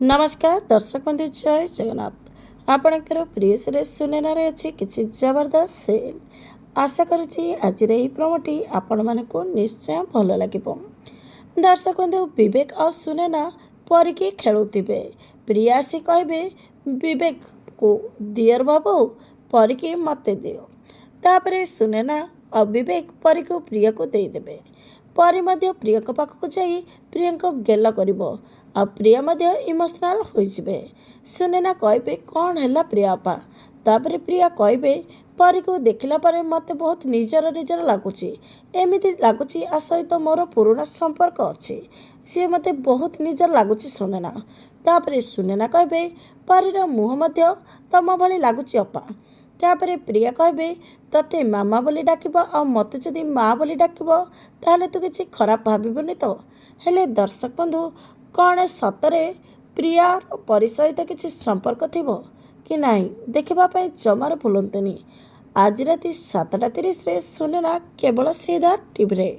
नमस्कार दर्शक बंधु जय जगन्नाथ आपणकर प्रिय सीरीज सुनेनारे अच्छी किसी जबरदस्त सेल आशा करुच्ची आज प्रोमोटी आपण मानक निश्चय भल लगे। दर्शक बंधु विवेक और सुनेना परिकी खेलुवे प्रिया आसी कहे विवेक को दियर बाबू परिकी मत दियो तापर सुनेना और विवेक परी को प्रिया को देदेवे परी मध्य प्रिय पाखक जाई प्रिय गेल कर आ प्रिया मध्य इमोशनाल होइजिबे। सुनेना कहे कौन है प्रिया अपा तापर प्रिया कहे परी को देखला पर मत बहुत निजर निजर लगुच एमती लगुच आ सहित मोर पुराना संपर्क अच्छी सी मत बहुत निजर लगुच सुनेना तापर सुनेना कहे परीर मुँह मध्य तम भली लगुच अपा तापर प्रिया कहे तते मामा बोली डाकिब आ मत जदि माँ बोली डाकिब ताहले तू किसी खराब भाविबुनि तो। हेले दर्शक बंधु कौन सतरे प्रिया परी सहित किसी संपर्क थिबो कि नहीं देखा जमार भूलंतुनि। आज राति 7:30 सुनेना केवल सीधा टीवी रे।